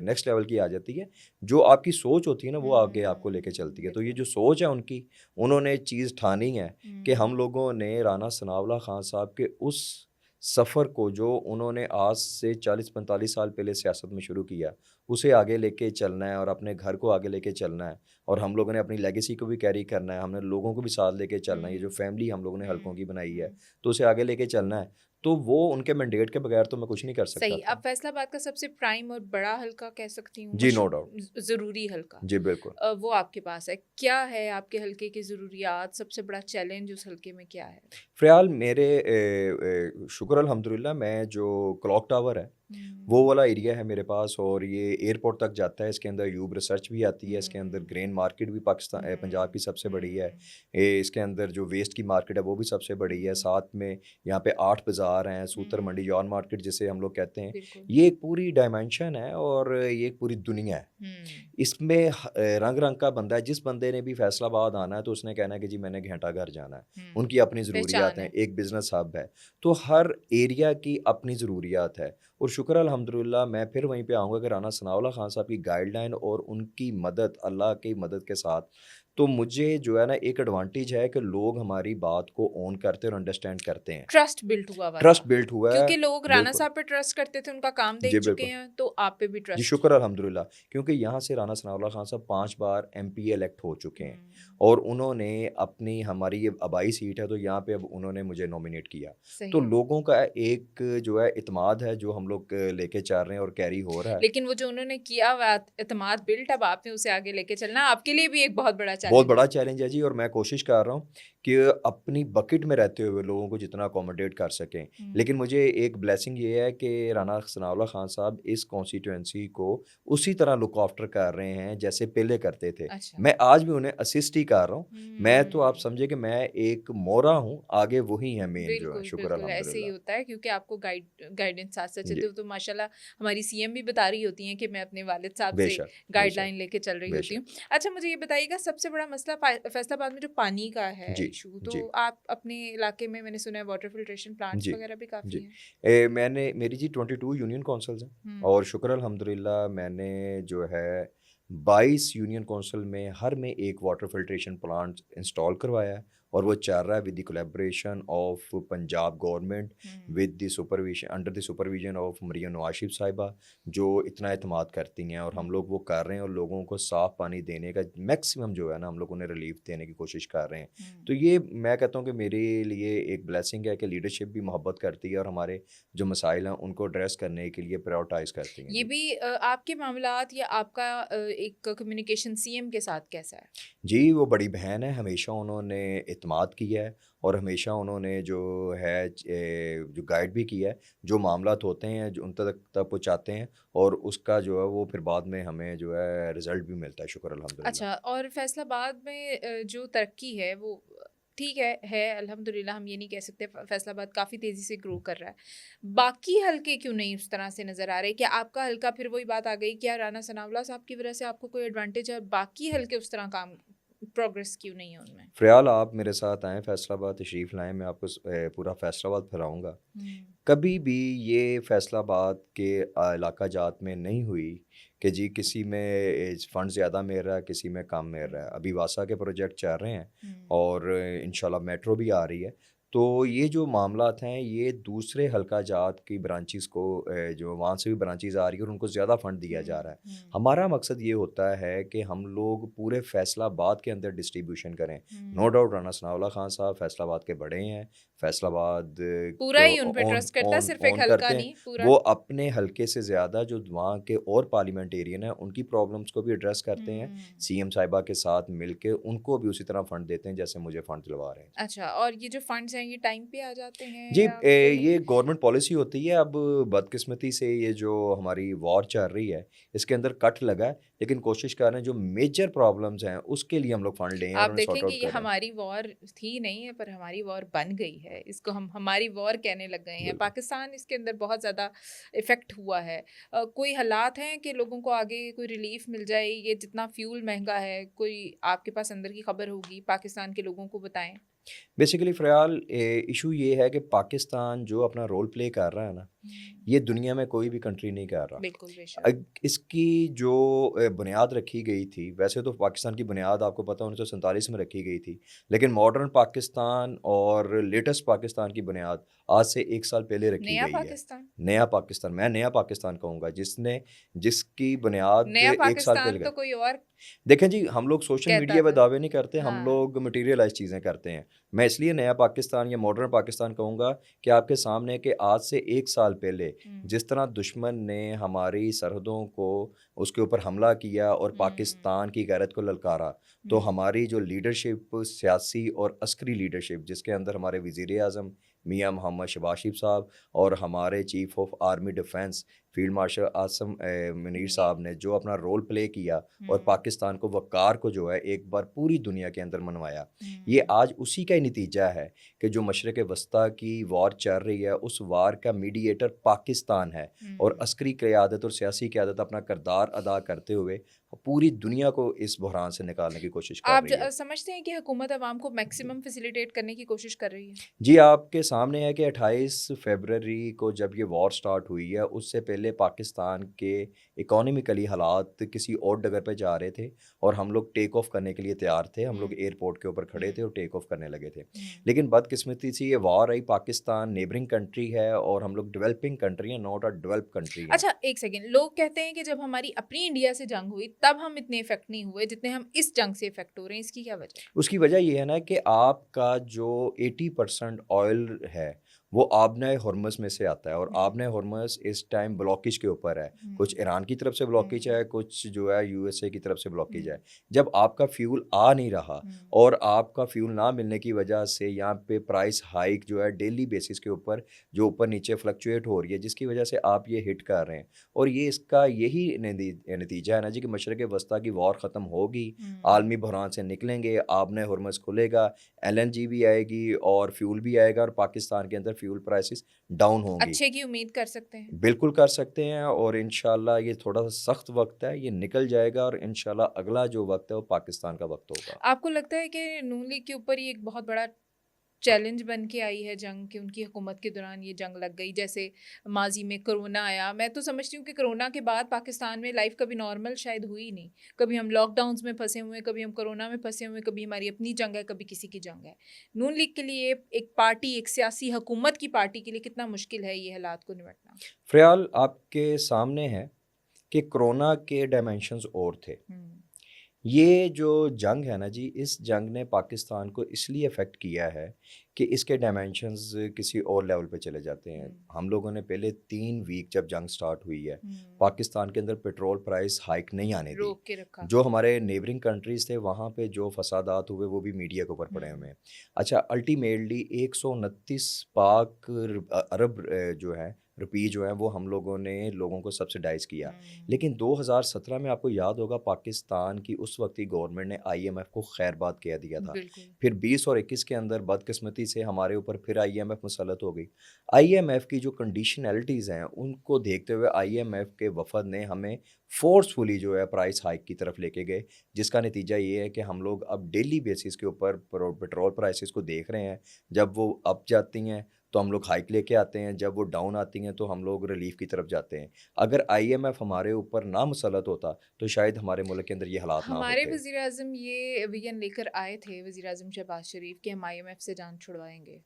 B: नेक्स्ट लेवल की आ जाती है। जो आपकी सोच होती है ना, वो आगे आपको लेके चलती है। तो ये
A: बिल्कुल।
B: जो सोच है उनकी, उन्होंने चीज़ ठानी है कि
A: हुँ,
B: हम लोगों ने राना सनाउल्लाह खान साहब के उस सफ़र को, जो उन्होंने आज से 40-45 साल पहले सियासत में शुरू किया, उसे आगे लेके चलना है और अपने घर को आगे लेके चलना है और हम लोगों ने अपनी लेगेसी को भी कैरी करना है, हमने लोगों को भी साथ लेके चलना है। ये जो
A: हुँ,
B: फैमिली हम लोगों ने हलकों
A: हुँ,
B: की बनाई है,
A: हुँ।
B: तो उसे आगे लेके चलना है। तो वो उनके मैंडेट के बगैर तो मैं कुछ नहीं कर सकता
A: सही। अब
B: था।
A: फैसलाबाद का सबसे प्राइम और बड़ा हल्का कह सकती हूँ,
B: जी, नो डाउट।
A: ज़रूरी हल्का।
B: जी, बिल्कुल।
A: वो आपके पास है। क्या है आपके हल्के की ज़रूरियात? सबसे बड़ा चैलेंज उस हल्के में क्या है?
B: फ़िलहाल मेरे शुक्र अल्हम्दुलिल्लाह मैं जो क्लॉक टावर है, वो वाला एरिया है मेरे पास, और ये एयरपोर्ट तक जाता है। इसके अंदर यूब रिसर्च भी आती है, इसके अंदर ग्रेन मार्केट भी पंजाब की सबसे बड़ी है। इसके अंदर जो वेस्ट की मार्केट है वो भी सबसे बड़ी है। साथ में यहाँ पे 8 बाज़ार हैं, सूतर मंडी, जॉन मार्केट जिसे हम लोग कहते हैं।
A: बिल्कुल।
B: ये एक पूरी डायमेंशन है और ये एक पूरी दुनिया है। इसमें रंग-रंग का बंदा है। जिस बंदे ने भी फैसलाबाद आना है तो उसने कहना है कि जी मैंने घंटाघर जाना है। उनकी अपनी ज़रूरियात
A: पहचान
B: हैं,
A: है।
B: एक बिज़नेस हब है। तो हर एरिया की अपनी ज़रूरियात है, और शुक्र अल्हम्दुलिल्लाह मैं फिर वहीं पे आऊँगा कि राना सनाउल्लाह खान साहब की गाइडलाइन और उनकी मदद, अल्लाह की मदद के साथ, तो मुझे जो है ना एक एडवांटेज है कि लोग हमारी बात को ओन करते हैं और अंडरस्टैंड करते हैं।
A: ट्रस्ट बिल्ट हुआ हुआ था,
B: ट्रस्ट बिल्ट हुआ है।
A: क्योंकि लोग राणा
B: बिल्कुल।
A: साहब पे ट्रस्ट करते थे, उनका काम देख
B: जी,
A: चुके
B: बिल्कुल।
A: हैं, तो आप पे भी
B: जी,
A: ट्रस्ट।
B: शुक्र अल्हम्दुलिल्लाह, क्योंकि यहाँ से राना सनाउल्लाह खान साहब 5 बार एमपी इलेक्ट हो चुके हैं, और उन्होंने अपनी, हमारी ये आबाई सीट है तो यहाँ पे अब उन्होंने मुझे नॉमिनेट किया।
A: सही
B: तो
A: है।
B: लोगों का एक जो है इत्मीनान है जो हम लोग लेके चल रहे हैं और कैरी हो रहा है।
A: लेकिन वो जो उन्होंने किया हुआ एतमाद बिल्ट, अब आपने उसे आगे लेके चलना, आपके लिए भी एक बहुत बड़ा
B: बहुत
A: चैलेंज
B: बड़ा
A: है।
B: चैलेंज है जी, और मैं कोशिश कर रहा हूँ कि अपनी बकेट में रहते हुए लोगों को जितना अकोमोडेट कर सकें। लेकिन मुझे एक ब्लेसिंग ये है कि राना सनाउल्लाह खान साहब इस कॉन्स्टिट्यूएंसी को उसी तरह लुक आफ्टर कर रहे हैं जैसे पहले करते थे।
A: अच्छा।
B: मैं आज भी उन्हें असिस्ट ही कर रहा हूँ। मैं तो आप
A: हम्म।
B: समझे कि मैं एक मोहरा हूँ, आगे वही हैं मेन जो है,
A: बिल्कुल,
B: शुक्र
A: बिल्कुल, ऐसे ही
B: अल्हम्दुलिल्लाह।
A: होता है, क्योंकि आपको गाइडेंस साथ-साथ
B: जी,
A: चलते हो, तो माशाल्लाह हमारी सीएम भी बता रही होती हैं कि मैं अपने वालिद साहब से
B: बेशक, बेशक,
A: गाइडलाइन लेके चल रही होती
B: बेशक।
A: हूँ। अच्छा, मुझे ये बताइएगा, सबसे बड़ा मसला फैसलाबाद में जो पानी का है
B: जी,
A: इशू, तो
B: जी,
A: आप अपने इलाके में, मैंने सुना है वाटर फिल्ट्रेशन प्लांट्स
B: जी,
A: वगैरह भी काफ़ी
B: जी।
A: हैं?
B: मेरी जी 22 यूनियन काउंसिल्स हैं,
A: हुँ।
B: और शुक्र अल्हम्दुलिल्लाह मैंने जो है 22 यूनियन काउंसिल में हर में एक वाटर फिल्ट्रेशन प्लांट इंस्टॉल करवाया है, और वो चल रहा है with the collaboration of Punjab government,
A: हुँ।
B: With the supervision, under the supervision of Maryam Nawaz Sharif साहिबा, जो इतना एतमाद करती हैं, और
A: हुँ।
B: हम लोग वो कर रहे हैं, और लोगों को साफ़ पानी देने का मैक्सिमम जो है ना हम लोग उन्हें रिलीफ देने की कोशिश कर रहे हैं।
A: हुँ।
B: तो ये मैं कहता हूँ कि मेरे लिए एक ब्लेसिंग है कि लीडरशिप भी मोहब्बत करती है और हमारे जो मसाइल हैं उनको एड्रेस करने के लिए प्रायोरिटाइज़ करती हैं।
A: ये
B: जी।
A: भी आपके मामलात या आपका एक कम्युनिकेशन सीएम के साथ कैसा है?
B: जी, वो बड़ी बहन है, हमेशा उन्होंने इत्मीनान किया है, और हमेशा उन्होंने जो है जो गाइड भी किया है, जो मामलात होते हैं जो उन तक पहुँचाते हैं, और उसका जो है वो फिर बाद में हमें जो है रिज़ल्ट भी मिलता है, शुक्र अल्हम्दुलिल्लाह।
A: अच्छा, और फैसलाबाद में जो तरक्की है वो ठीक है अल्हम्दुलिल्लाह, हम ये नहीं कह सकते, फैसलाबाद काफ़ी तेज़ी से ग्रो कर रहा है। बाकी हलके क्यों नहीं उस तरह से नज़र आ रहे? क्या आपका हलका, फिर वही बात आ गई, क्या राणा सनाउल्लाह साहब की वज़ह से आपको कोई एडवांटेज है, और बाकी हलके उस तरह काम प्रोग्रेस क्यों नहीं है उनमें?
B: फ़िलहाल आप मेरे साथ आएँ, फैसलाबाद तशरीफ़ लाएँ, मैं आपको पूरा फैसलाबाद फिराऊँगा।
A: हुँ।
B: कभी भी ये फैसलाबाद के इलाका जात में नहीं हुई कि जी किसी में फंड ज़्यादा मिल रहा है, किसी में कम मिल रहा है।
A: हुँ।
B: अभी वासा के प्रोजेक्ट चल रहे हैं,
A: हुँ।
B: और इंशाल्लाह मेट्रो भी आ रही है। तो ये जो मामलात हैं ये दूसरे हल्का जात की ब्रांचेज़ को जो वहाँ से भी ब्रांचेज़ आ रही है और उनको ज़्यादा फंड दिया जा रहा है।
A: हुँ। हुँ।
B: हमारा मकसद ये होता है कि हम लोग पूरे फैसलाबाद के अंदर डिस्ट्रीब्यूशन करें। नो
A: हुँ।
B: डाउट राना सनाउल्लाह खान साहब फैसलाबाद के बड़े हैं, फैसलाबाद
A: पूरा
B: को
A: ही उन पे
B: ओन
A: ट्रस्ट करता है,
B: ओन
A: सिर्फ़ एक
B: ओन
A: हलका
B: करते हैं।
A: नहीं, पूरा।
B: वो अपने हलके से ज़्यादा जो वहाँ के और पार्लियामेंटेरियन हैं, उनकी प्रॉब्लम्स को भी एड्रेस करते हैं।
A: हुँ।
B: सीएम साहिबा के साथ मिलके उनको भी उसी तरह फंड देते हैं जैसे मुझे फंड दिलवा रहे हैं। जी।
A: अच्छा, और ये जो फंड्स हैं, ये टाइम पे आ जाते हैं
B: जी,
A: या कोई?
B: ये गवर्नमेंट पॉलिसी होती है। अब बदकिस्मती से ये जो हमारी वॉर चल रही है, इसके अंदर कट लगा है, लेकिन कोशिश कर रहे हैं जो मेजर प्रॉब्लम्स हैं, उसके लिए हम लोग फंड लें और
A: आप
B: उन्हें सॉर्ट
A: देखेंगे,
B: आउट
A: ये
B: कर रहे हैं।
A: हमारी वॉर थी नहीं है, पर हमारी वॉर बन गई है। इसको हम हमारी वॉर कहने लग गए हैं।
B: बिल्कुल।
A: पाकिस्तान इसके अंदर बहुत ज़्यादा इफ़ेक्ट हुआ है। कोई हालात हैं कि लोगों को आगे कोई रिलीफ़ मिल जाए? ये जितना फ्यूल महँगा है, कोई आपके पास अंदर की खबर होगी, पाकिस्तान के लोगों को बताएँ?
B: बेसिकली फ़िलहाल इश्यू ये है कि पाकिस्तान जो अपना रोल प्ले कर रहा है ना,
A: हुँ।
B: ये दुनिया में कोई भी कंट्री नहीं कर रहा।
A: बिल्कुल, बेशक।
B: इसकी जो बुनियाद रखी गई थी, वैसे तो पाकिस्तान की बुनियाद आपको पता है 1947 में रखी गई थी, लेकिन मॉडर्न पाकिस्तान और लेटेस्ट पाकिस्तान की बुनियाद आज से 1 साल पहले रखी
A: नया
B: गई है।
A: पाकिस्तान?
B: नया पाकिस्तान, मैं नया पाकिस्तान कहूँगा जिसकी बुनियाद
A: नया
B: 1 साल
A: पाकिस्तान
B: पहले।
A: तो कोई और
B: देखें जी, हम लोग सोशल
A: कहता
B: मीडिया पे
A: था।
B: दावे नहीं करते, हम
A: हाँ।
B: लोग मटेरियलाइज़ चीज़ें करते हैं। मैं इसलिए नया पाकिस्तान या मॉडर्न पाकिस्तान कहूँगा कि आपके सामने कि आज से 1 साल पहले
A: हुँ।
B: जिस तरह दुश्मन ने हमारी सरहदों को उसके ऊपर हमला किया और
A: हुँ।
B: पाकिस्तान की गैरत को ललकारा, तो
A: हुँ।
B: हमारी जो लीडरशिप, सियासी और अस्करी लीडरशिप जिसके अंदर हमारे वज़ीर-ए-आज़म, मियां मोहम्मद शहबाज शरीफ साहब और हमारे chief of army defence field marshal Asim Munir
A: Munir.
B: साहब ने जो अपना रोल प्ले किया और
A: हुँ,
B: पाकिस्तान को वक़ार को जो है एक बार पूरी दुनिया के अंदर मनवाया। ये
A: हुँ,
B: आज उसी का ही नतीजा है कि जो मशरक़ वस्ता की वॉर चल रही है, उस वार का मीडिएटर पाकिस्तान है और
A: हुँ।
B: अस्करी क़यादत और सियासी क़यादत अपना किरदार अदा करते हुए पूरी दुनिया को इस बहरान से निकालने की कोशिश कर
A: आप
B: रही है।
A: समझते हैं कि हुकूमत अवाम को मैक्सिमम फैसिलिटेट करने की कोशिश कर रही है?
B: जी, आपके सामने है कि 28 फ़रवरी को जब ये वॉर स्टार्ट हुई है, उससे पहले पाकिस्तान के इकोनॉमिकली हालात किसी और डगर पे जा रहे थे और हम लोग टेक ऑफ करने के लिए तैयार थे। हम लोग
A: हुँ,
B: एयरपोर्ट के ऊपर खड़े थे
A: हुँ,
B: और टेक ऑफ करने लगे थे।
A: हुँ।
B: लेकिन बदकिस्मती से ये वॉर आई, पाकिस्तान नेबरिंग कंट्री है और हम लोग डेवलपिंग कंट्री हैं, नॉट अ डेवलप्ड कंट्री हैं।
A: अच्छा, 1 सेकंड, लोग कहते हैं कि जब हमारी अपनी इंडिया से जंग हुई, तब हम इतने इफ़ेक्ट नहीं हुए, जितने हम इस जंग से इफ़ेक्ट हो रहे हैं, इसकी क्या वजह है?
B: उसकी वजह ये है ना कि आपका जो 80% ऑयल है, वो आबनाए हॉर्मज़ में से आता है और
A: हुँ,
B: आबनाए हॉर्मज़ इस टाइम ब्लॉकेज के ऊपर है। कुछ
A: हुँ,
B: ईरान की तरफ से ब्लॉकेज
A: हुँ,
B: है, कुछ जो है यूएसए की तरफ से ब्लॉकेज
A: हुँ,
B: है। जब आपका फ्यूल आ नहीं रहा
A: हुँ,
B: और आपका फ्यूल ना मिलने की वजह से यहाँ पे प्राइस हाइक जो है डेली बेसिस के ऊपर जो ऊपर-नीचे फ्लक्चुएट हो रही है, जिसकी वजह से आप ये हिट कर रहे हैं। और ये इसका यही नतीजा है ना जी कि मशरिक़ वस्ता की वॉर ख़त्म होगी,
A: हुँ।
B: आलमी बहरान से निकलेंगे, आबने हरमज़ खुलेगा, एलएनजी भी आएगी और फ्यूल भी आएगा और पाकिस्तान के अंदर फ्यूल प्राइसेस डाउन होंगी।
A: अच्छे की उम्मीद कर सकते हैं।
B: बिल्कुल कर सकते हैं और इंशाल्लाह ये थोड़ा-सा सख्त वक़्त है, ये निकल जाएगा और इंशाल्लाह अगला जो वक़्त है वो पाकिस्तान का वक़्त होगा।
A: आपको लगता है कि नून लीग के ऊपर ये एक बहुत बड़ा चैलेंज बन के आई है जंग कि उनकी हुकूमत के दौरान ये जंग लग गई? जैसे माज़ी में कोरोना आया, मैं तो समझती हूँ कि कोरोना के बाद पाकिस्तान में लाइफ़ कभी नॉर्मल शायद हुई ही नहीं। कभी हम लॉकडाउन्स में फँसे हुए हैं, कभी हम कोरोना में फँसे हुए हैं, कभी हमारी अपनी जंग है, कभी किसी की जंग है। नून लीग के लिए एक पार्टी, एक सियासी हुकूमत की पार्टी के लिए कितना मुश्किल है ये हालात को निपटना?
B: फ़िलहाल आपके सामने है कि कोरोना के डायमेंशंस और थे।
A: हुँ,
B: ये जो जंग है ना जी, इस जंग ने पाकिस्तान को इसलिए अफ़ेक्ट किया है कि इसके डायमेंशंस किसी और लेवल पे चले जाते हैं।
A: हुँ,
B: हम लोगों ने पहले 3 वीक जब जंग स्टार्ट हुई है,
A: हुँ।
B: पाकिस्तान के अंदर पेट्रोल प्राइस हाइक नहीं आने दी।
A: रोक के रखा।
B: जो हमारे नेबरिंग कंट्रीज़ थे, वहाँ पे जो फ़सादात हुए, वो भी मीडिया के ऊपर पड़े हुए
A: हुँ,
B: हैं। अच्छा, अल्टीमेटली 129 पाक अरब जो है, रुपए जो हैं, वो हम लोगों ने लोगों को सब्सिडाइज़ किया।
A: हुँ।
B: लेकिन 2017 में आपको याद होगा पाकिस्तान की उस वक़्त की गवर्नमेंट ने आईएमएफ को खैरबाद कह दिया था।
A: बिल्कुल।
B: फिर 20 और 21 के अंदर बदकिस्मती से हमारे ऊपर फिर आईएमएफ मुसल्लत हो गई। आईएमएफ की जो कंडीशनैलिटीज़ हैं, उनको देखते हुए आईएमएफ के वफ़द ने हमें फ़ोर्सफुली जो है प्राइस हाइक की तरफ लेके गए, जिसका नतीजा ये है कि हम लोग अब डेली बेसिस के ऊपर पेट्रोल प्राइसेस को देख रहे हैं। जब वो अप जाती हैं, तो हम लोग हाइक लेके आते हैं, जब वो डाउन आती हैं, तो हम लोग रिलीफ़ की तरफ जाते हैं। अगर आईएमएफ हमारे ऊपर ना मुसल्लत होता, तो शायद हमारे मुल्क के अंदर ये हालात ना
A: हमारे
B: होते।
A: वज़ीर-ए-आज़म ये विज़न लेकर आए थे, वज़ीर-ए-आज़म शहबाज़ शरीफ, कि हम आईएमएफ से जान छुड़वाएँगे।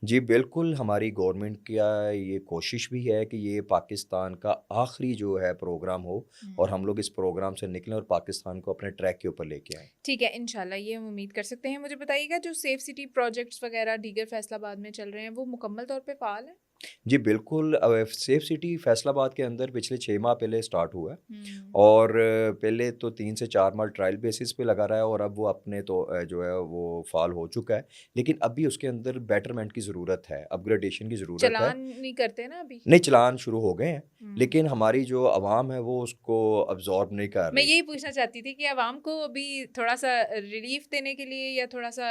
B: जी, बिल्कुल हमारी गवर्नमेंट का ये कोशिश भी है कि ये पाकिस्तान का आखिरी जो है प्रोग्राम हो और
A: हुँ।
B: हम लोग इस प्रोग्राम से निकलें और पाकिस्तान को अपने ट्रैक के ऊपर लेके आएँ।
A: ठीक है, इंशाल्लाह ये हम उम्मीद कर सकते हैं। मुझे बताइएगा जो सेफ सिटी प्रोजेक्ट्स वग़ैरह दीगर फैसलाबाद में चल रहे हैं, वो मुकम्मल तौर पे फ़ाल हैं?
B: जी, बिल्कुल सेफ सिटी फैसलाबाद के अंदर पिछले 6 माह पहले स्टार्ट हुआ है
A: हुँ,
B: और पहले तो 3 से 4 माह ट्रायल बेसिस पे लगा रहा है और अब वो अपने तो जो है वो फ़ाल हो चुका है। लेकिन अभी उसके अंदर बेटरमेंट की ज़रूरत है, अपग्रेडेशन की ज़रूरत है।
A: चालान नहीं करते ना अभी?
B: नहीं, चलान शुरू हो गए हैं,
A: हुँ।
B: लेकिन हमारी जो अवाम है वो उसको अब्ज़ॉर्ब नहीं कर
A: मैं
B: रही।
A: यही पूछना चाहती थी कि आवाम को अभी थोड़ा-सा रिलीफ़ देने के लिए या थोड़ा-सा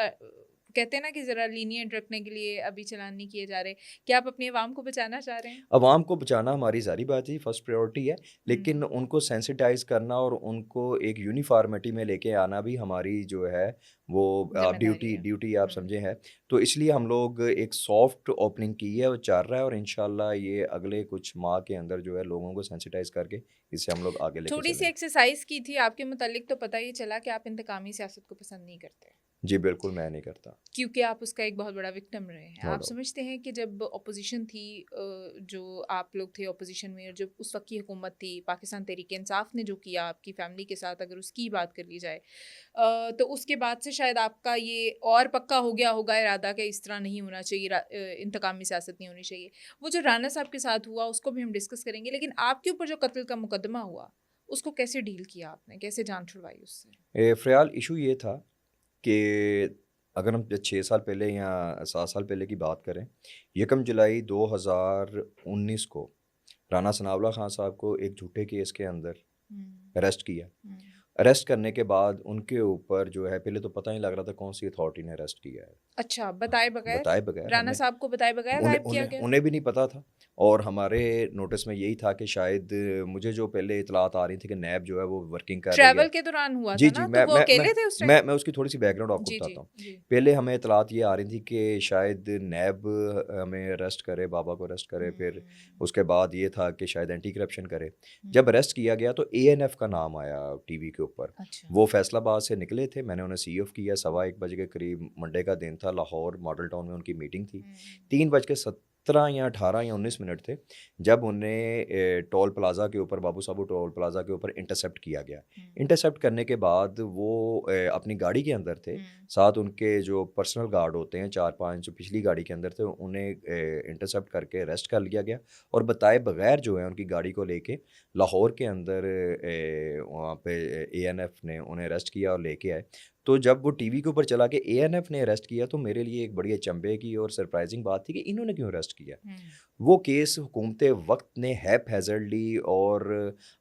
A: कहते हैं ना कि ज़रा लीनिएंट रखने के लिए अभी चालान नहीं किए जा रहे। क्या आप अपनी आवाम को बचाना चाह रहे हैं?
B: अवाम को बचाना हमारी ज़ाहिर बात है, फर्स्ट प्रायोरिटी है, लेकिन
A: हुँ,
B: उनको सेंसिटाइज़ करना और उनको एक यूनिफ़ॉर्मिटी में लेके आना भी हमारी जो है वो
A: ज़िम्मेदारी
B: ड्यूटी
A: है।
B: ड्यूटी आप
A: हुँ।
B: समझे है। तो इसलिए हम लोग एक सॉफ्ट ओपनिंग की है, वो चल रहा है और इंशाल्लाह ये अगले कुछ माह के अंदर जो है लोगों को सेंसिटाइज़ करके इससे हम लोग आगे लेके
A: थोड़ी-सी
B: चलेंगे।
A: एक्सरसाइज़ की थी आपके मुतालिक तो पता ही चला कि आप इंतकामी सियासत को पसंद नहीं करते।
B: जी, बिल्कुल मैं नहीं करता,
A: क्योंकि आप उसका एक बहुत बड़ा विक्टिम रहे हैं।
B: नो
A: आप
B: डाउट।
A: समझते हैं कि जब ऑपोज़िशन थी जो आप लोग थे ऑपोज़िशन में और जब उस वक़्त की हुकूमत थी, पाकिस्तान तहरीक-ए-इंसाफ ने जो किया आपकी फ़ैमिली के साथ अगर उसकी बात कर ली जाए तो उसके बाद से शायद आपका ये और पक्का हो गया होगा इरादा कि इस तरह नहीं होना चाहिए इंतकामी सियासत नहीं होनी चाहिए। वो जो राना साहब के साथ हुआ उसको भी हम डिस्कस करेंगे, लेकिन आपके ऊपर जो कत्ल का मुकदमा हुआ, उसको कैसे डील किया आपने? कैसे जान छुड़वाई उससे?
B: फ़िलहाल इश्यू ये था कि अगर हम 6 साल पहले या 7 साल पहले की बात करें, 1 जुलाई 2019 को राना सनाउल्लाह खान साहब को एक झूठे केस के अंदर
A: हुँ,
B: अरेस्ट किया।
A: हुँ।
B: अरेस्ट करने के बाद उनके ऊपर जो है, पहले तो पता नहीं लग रहा था कौन-सी अथॉरिटी ने अरेस्ट किया है।
A: अच्छा, बताए बगैर?
B: बताए बगैर
A: राणा
B: हमें
A: साहब को बताए बगैर
B: उन्हें
A: गायब किया
B: उन्हें
A: गया?
B: उन्हें भी नहीं पता था और हमारे नोटिस में यही था कि शायद मुझे जो पहले इतलात आ रही थी कि नैब जो है वो वर्किंग कर रही
A: ट्रैवल
B: है।
A: के दौरान हुआ
B: जी,
A: था
B: जी।
A: ना? तो वो अकेले थे उस टाइम?
B: मैं उसकी थोड़ी-सी बैकग्राउंड आपको
A: जी, जी,
B: बताता हूँ।
A: जी।
B: पहले हमें इत्तलात ये आ रही थी कि शायद नैब हमें अरेस्ट करे, बाबा को अरेस्ट करे, फिर
A: हुँ,
B: उसके बाद ये था कि शायद एंटी करप्शन करे।
A: हुँ।
B: जब अरेस्ट किया गया तो एएनएफ का नाम आया टीवी के ऊपर।
A: अच्छा।
B: वो फैसलाबाद से निकले थे, मैंने उन्हें सी ऑफ किया, सवा 1 बजे के करीब मंडे का दिन था, लाहौर मॉडल टाउन में उनकी मीटिंग थी।
A: हुँ,
B: 3 बज के 17 या 18 या 19 मिनट थे, जब उन्हें टोल प्लाज़ा के ऊपर, बाबू साबू टोल प्लाज़ा के ऊपर इंटरसेप्ट किया गया।
A: हुँ,
B: इंटरसेप्ट करने के बाद वो अपनी गाड़ी के अंदर थे,
A: हुँ,
B: साथ उनके जो पर्सनल गार्ड होते हैं 4-5 जो पिछली गाड़ी के अंदर थे, उन्हें इंटरसेप्ट करके अरेस्ट कर लिया गया और बताए बगैर जो है उनकी गाड़ी को लेके लाहौर के अंदर वहाँ पे एएनएफ ने उन्हें अरेस्ट किया और लेके आए। तो जब वो टीवी के ऊपर चला के एएनएफ ने अरेस्ट किया तो मेरे लिए एक बड़ी अचंभे की और सरप्राइज़िंग बात थी कि इन्होंने क्यों अरेस्ट किया?
A: हुँ,
B: वो केस हुकूमत वक़्त ने हैप-हैज़र्डली और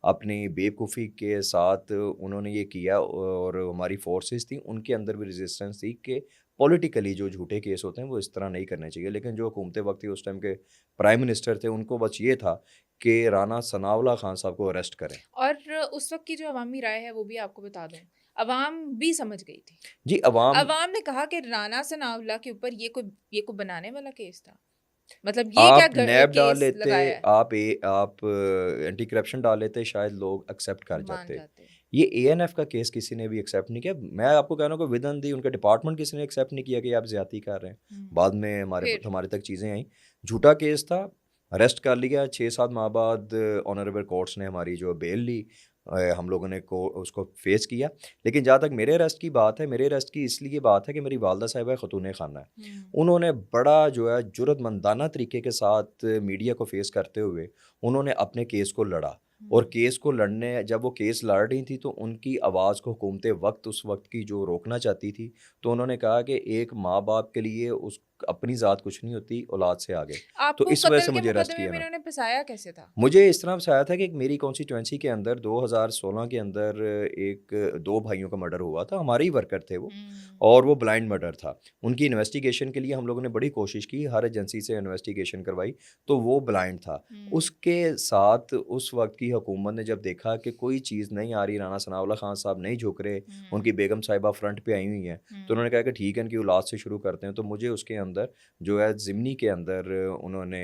B: अपनी बेवकूफ़ी के साथ उन्होंने ये किया और हमारी फ़ोर्सेस थी, उनके अंदर भी रेज़िस्टेंस थी कि पॉलिटिकली जो झूठे केस होते हैं, वो इस तरह नहीं करने चाहिए। लेकिन जो हुकूमत वक़्त थी, उस टाइम के प्राइम मिनिस्टर थे, उनको बस ये था कि राना सनाउल्लाह खान साहब को अरेस्ट करें।
A: और उस वक़्त की जो अवामी राय है वो भी आपको बता दूँ, अवाम भी समझ गई थी।
B: जी, अवाम
A: अवाम ने कहा कि राणा सनाउल्लाह के ऊपर ये कोई बनाने वाला केस था। मतलब ये क्या
B: आप नैब डाल
A: केस
B: लेते,
A: लगाया है?
B: आप एंटी करप्शन डाल लेते, शायद लोग एक्सेप्ट कर
A: मान
B: जाते।
A: जाते।
B: ये एएनएफ का केस किसी ने भी एक्सेप्ट नहीं किया। मैं आपको कह रहा हूँ कि विदिन दी उनके डिपार्टमेंट किसी ने एक्सेप्ट नहीं किया कि आप ज़्यादती कर रहे हैं।
A: हुँ,
B: बाद में
A: फिर?
B: हमारे तक चीज़ें आईं। झूठा केस था, अरेस्ट कर लिया, 6-7 माह बाद ऑनरेबल कोर्ट्स ने हमारी जो बेल ली। हम लोगों ने को उसको फेस किया। लेकिन जहाँ तक मेरे अरेस्ट की बात है, मेरे अरेस्ट की इसलिए बात है कि मेरी वालदा साहिबा ख़तून ख़ाना है।
A: हुँ,
B: उन्होंने बड़ा जो है जुर्रतमंदाना तरीके के साथ मीडिया को फेस करते हुए उन्होंने अपने केस को लड़ा और
A: हुँ,
B: केस को लड़ने जब वो केस लड़ रही थी तो उनकी आवाज़ को हुकूमत वक़्त उस वक़्त की जो रोकना चाहती थी, तो उन्होंने कहा कि एक माँ-बाप के लिए उस अपनी ज़ात कुछ नहीं होती, औलाद से आगे। तो
A: आपको
B: इस वजह
A: कत्ल
B: से
A: के
B: मुझे अरेस्ट
A: मुकदमे
B: किया
A: में
B: ना।
A: इन्होंने फँसाया कैसे था?
B: मुझे इस तरह फँसाया था कि एक मेरी कॉन्स्टिट्यूएंसी के अंदर 2016 के अंदर एक 2 भाइयों का मर्डर हुआ था, हमारे ही वर्कर थे वो
A: हुँ,
B: और वो ब्लाइंड मर्डर था। उनकी इन्वेस्टिगेशन के लिए हम लोगों ने बड़ी कोशिश की, हर एजेंसी से इन्वेस्टिगेशन करवाई, तो वो ब्लाइंड था।
A: हुँ,
B: उसके साथ उस वक़्त की हुकूमत ने जब देखा कि कोई चीज़ नहीं आ रही, राना सनाउल्लाह खान साहब नहीं झुक रहे,
A: हुँ,
B: उनकी बेगम साहिबा फ्रंट पे आई हुई हैं, तो
A: हुँ,
B: उन्होंने कहा कि ठीक है, इनकी औलाद से शुरू करते हैं। तो मुझे उसके अंदर जो है ज़िमनी के अंदर उन्होंने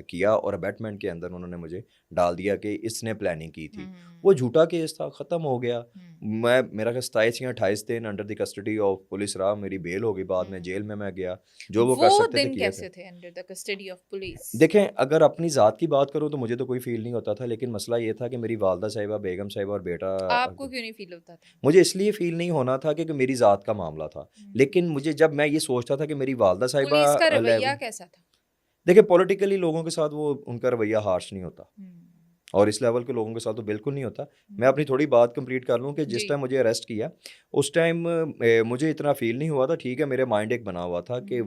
B: किया और अबैटमेंट के अंदर उन्होंने मुझे डाल दिया कि इसने प्लानिंग की थी। वो
A: हुँ,
B: झूठा केस था, ख़त्म हो गया।
A: हुँ,
B: मेरा ख़्याल 27 या 28 दिन under the custody of police रहा, मेरी बेल हो गई, बाद में जेल
A: हुँ।
B: में मैं गया। जो वो कर
A: वो
B: सकते थे,
A: दिन
B: किए थे।
A: कैसे थे under the custody of police?
B: देखें, अगर अपनी ज़ात की बात करूँ तो मुझे तो कोई फ़ील नहीं होता था, लेकिन मसला ये था कि मेरी वालदा साहिबा, बेगम साहिबा और बेटा
A: आपको क्यों नहीं फ़ील होता था?
B: मुझे इसलिए फ़ील नहीं होना था क्योंकि मेरी ज़ात का मामला था।
A: हुँ।
B: लेकिन मुझे जब मैं ये सोचता था कि मेरी वालदा साहिबा
A: पुलिस का रवैया
B: लेव
A: कैसा था?
B: देखिए, पॉलिटिकली लोगों के साथ वो उनका रवैया हार्श नहीं होता
A: हुँ,
B: और इस लेवल के लोगों के साथ तो बिल्कुल नहीं होता। मैं
A: हुँ।
B: अपनी थोड़ी बात कंप्लीट कर लूँ कि
A: जी।
B: जिस टाइम मुझे अरेस्ट किया, उस टाइम मुझे इतना फ़ील नहीं हुआ था। ठीक है, मेरे माइंड एक बना हुआ था कि
A: कि